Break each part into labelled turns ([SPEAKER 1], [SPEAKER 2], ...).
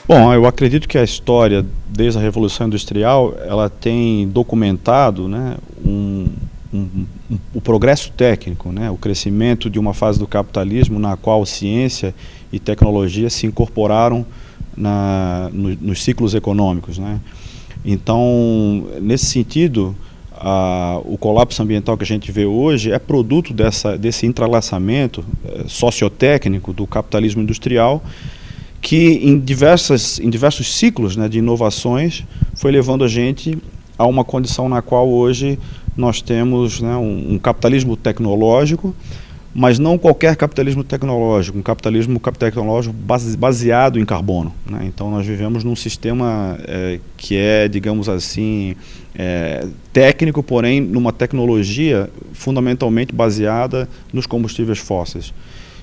[SPEAKER 1] Bom, eu acredito que a história, desde a Revolução Industrial, ela tem documentado, né, o progresso técnico, né, o crescimento de uma fase do capitalismo na qual ciência e tecnologia se incorporaram nos ciclos econômicos, né. Então, nesse sentido, o colapso ambiental que a gente vê hoje é produto desse entrelaçamento sociotécnico do capitalismo industrial, que em diversos ciclos, né, de inovações foi levando a gente a uma condição na qual hoje nós temos, né, um capitalismo tecnológico, mas não qualquer capitalismo tecnológico, um capitalismo tecnológico baseado em carbono, né? Então nós vivemos num sistema que é, digamos assim, técnico, porém numa tecnologia fundamentalmente baseada nos combustíveis fósseis.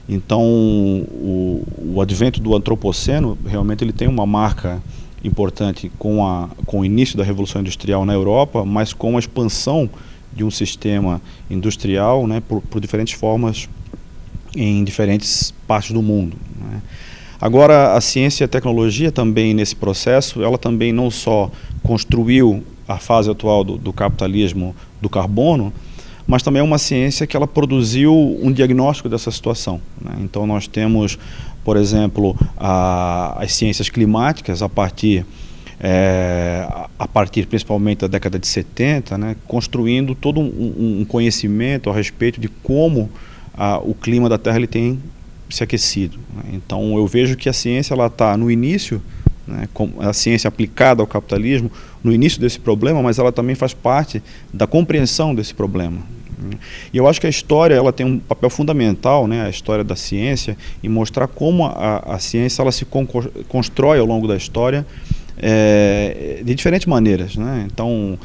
[SPEAKER 1] Então, o advento do antropoceno, realmente ele tem uma marca importante com o início da Revolução Industrial na Europa, mas com a expansão de um sistema industrial, né, por diferentes formas em diferentes partes do mundo, né. Agora, a ciência e a tecnologia também nesse processo, ela também não só construiu a fase atual do capitalismo do carbono, mas também é uma ciência que ela produziu um diagnóstico dessa situação, né? Então nós temos, por exemplo, as ciências climáticas a partir principalmente da década de 70, né, construindo todo um conhecimento a respeito de como o clima da Terra ele tem se aquecido, né? Então eu vejo que a ciência está no início, né, a ciência aplicada ao capitalismo, no início desse problema, mas ela também faz parte da compreensão desse problema. E eu acho que a história ela tem um papel fundamental, né, a história da ciência, em mostrar como a ciência ela se constrói ao longo da história de diferentes maneiras, né? Então,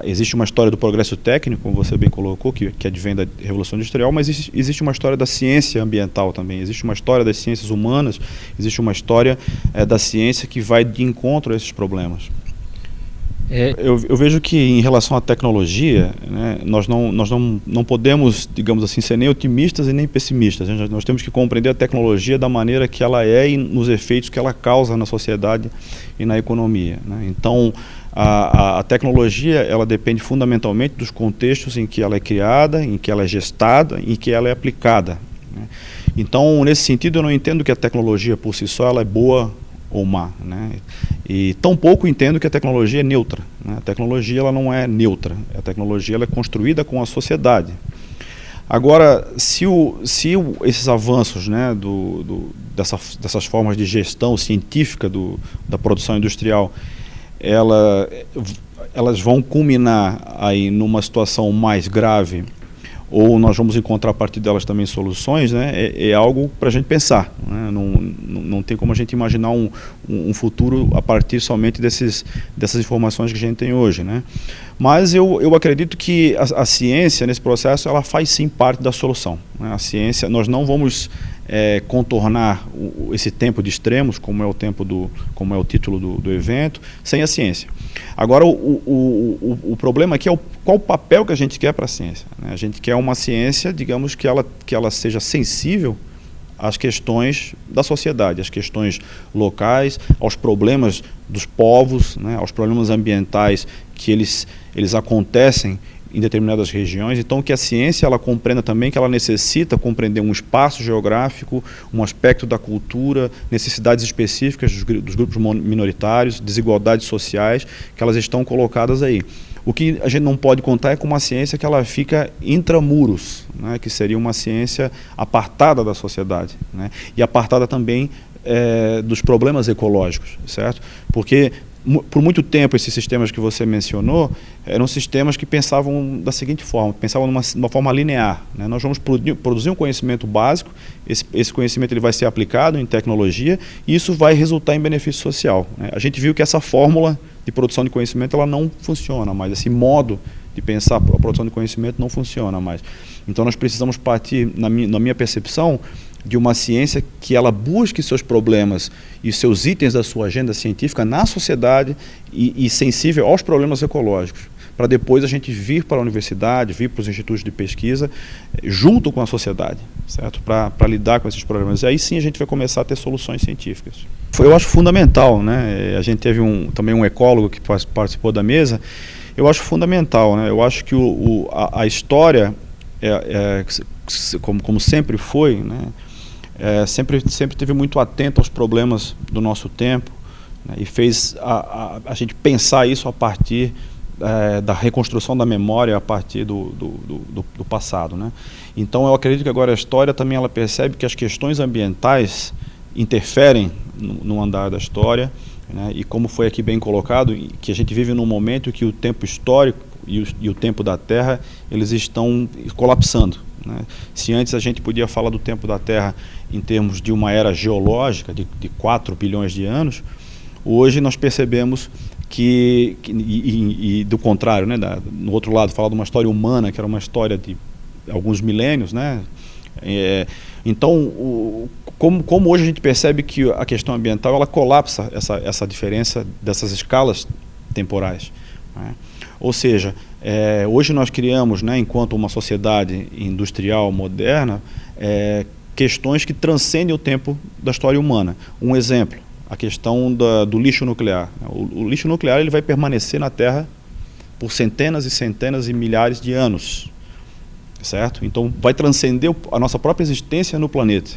[SPEAKER 1] existe uma história do progresso técnico, como você bem colocou, que advém da Revolução Industrial, mas existe uma história da ciência ambiental também, existe uma história das ciências humanas, existe uma história da ciência que vai de encontro a esses problemas. Eu vejo que em relação à tecnologia, né, nós não podemos, digamos assim, ser nem otimistas e nem pessimistas. Nós temos que compreender a tecnologia da maneira que ela é e nos efeitos que ela causa na sociedade e na economia, né? Então, a tecnologia ela depende fundamentalmente dos contextos em que ela é criada, em que ela é gestada, em que ela é aplicada, né? Então, nesse sentido, eu não entendo que a tecnologia por si só ela é boa ou má, né? E tampouco entendo que a tecnologia é neutra, né? A tecnologia ela não é neutra, a tecnologia ela é construída com a sociedade. Agora, se esses avanços, né, dessas formas de gestão científica da produção industrial, elas vão culminar aí numa situação mais grave, ou nós vamos encontrar a partir delas também soluções, né, é algo para a gente pensar, né? Não tem como a gente imaginar um futuro a partir somente dessas informações que a gente tem hoje, né? Mas eu acredito que a ciência, nesse processo, ela faz sim parte da solução, né? A ciência, nós não vamos contornar esse tempo de extremos, como é o título do evento, sem a ciência. Agora, o problema aqui é qual o papel que a gente quer para a ciência, né? A gente quer uma ciência, digamos, que ela seja sensível às questões da sociedade, às questões locais, aos problemas dos povos, né, aos problemas ambientais que eles acontecem em determinadas regiões. Então, que a ciência ela compreenda também que ela necessita compreender um espaço geográfico, um aspecto da cultura, necessidades específicas dos grupos minoritários, desigualdades sociais, que elas estão colocadas aí. O que a gente não pode contar é com uma ciência que ela fica intramuros, né, que seria uma ciência apartada da sociedade, né, e apartada também dos problemas ecológicos, certo? Porque por muito tempo esses sistemas que você mencionou eram sistemas que pensavam da seguinte forma, pensavam numa forma linear, né? Nós vamos produzir um conhecimento básico, esse conhecimento ele vai ser aplicado em tecnologia e isso vai resultar em benefício social, né? A gente viu que essa fórmula de produção de conhecimento ela não funciona mais, esse modo de pensar a produção de conhecimento não funciona mais. Então nós precisamos partir, na minha percepção, de uma ciência que ela busque seus problemas e seus itens da sua agenda científica na sociedade e sensível aos problemas ecológicos. para depois a gente vir para a universidade, vir para os institutos de pesquisa, junto com a sociedade, certo? Para lidar com esses problemas. E aí sim a gente vai começar a ter soluções científicas. Eu acho fundamental, né? A gente teve também um ecólogo que participou da mesa. Eu acho fundamental, né? Eu acho que a história, como sempre foi, né? Sempre teve muito atento aos problemas do nosso tempo, né? E fez a gente pensar isso a partir da reconstrução da memória, a partir do passado, né? Então eu acredito que agora a história também ela percebe que as questões ambientais interferem no andar da história, né? E como foi aqui bem colocado, que a gente vive num momento que o tempo histórico e o tempo da Terra, eles estão colapsando, né? Se antes a gente podia falar do tempo da Terra em termos de uma era geológica de 4 bilhões de anos, hoje nós percebemos e do contrário, né? No outro lado, falar de uma história humana, que era uma história de alguns milênios, né? Então, como hoje a gente percebe que a questão ambiental ela colapsa essa diferença dessas escalas temporais, né? Ou seja, hoje nós criamos, né, enquanto uma sociedade industrial moderna, questões que transcendem o tempo da história humana. Um exemplo, a questão do lixo nuclear. O lixo nuclear ele vai permanecer na Terra por centenas e centenas e milhares de anos, certo? Então vai transcender a nossa própria existência no planeta.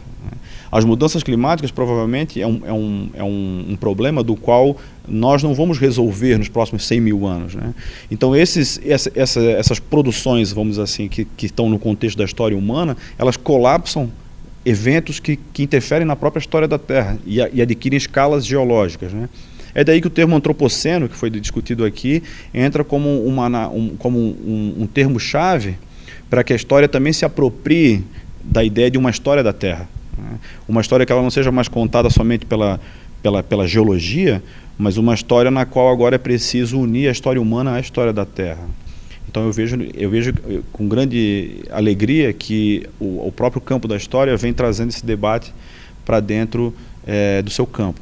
[SPEAKER 1] As mudanças climáticas provavelmente é um problema do qual nós não vamos resolver nos próximos 100 mil anos, né? Então essas produções, vamos dizer assim, que estão no contexto da história humana, elas colapsam eventos que interferem na própria história da Terra e adquirem escalas geológicas, né? É daí que o termo antropoceno, que foi discutido aqui, entra como um termo-chave para que a história também se aproprie da ideia de uma história da Terra, né? Uma história que ela não seja mais contada somente pela geologia, mas uma história na qual agora é preciso unir a história humana à história da Terra. Então eu vejo com grande alegria que o próprio campo da história vem trazendo esse debate para dentro do seu campo.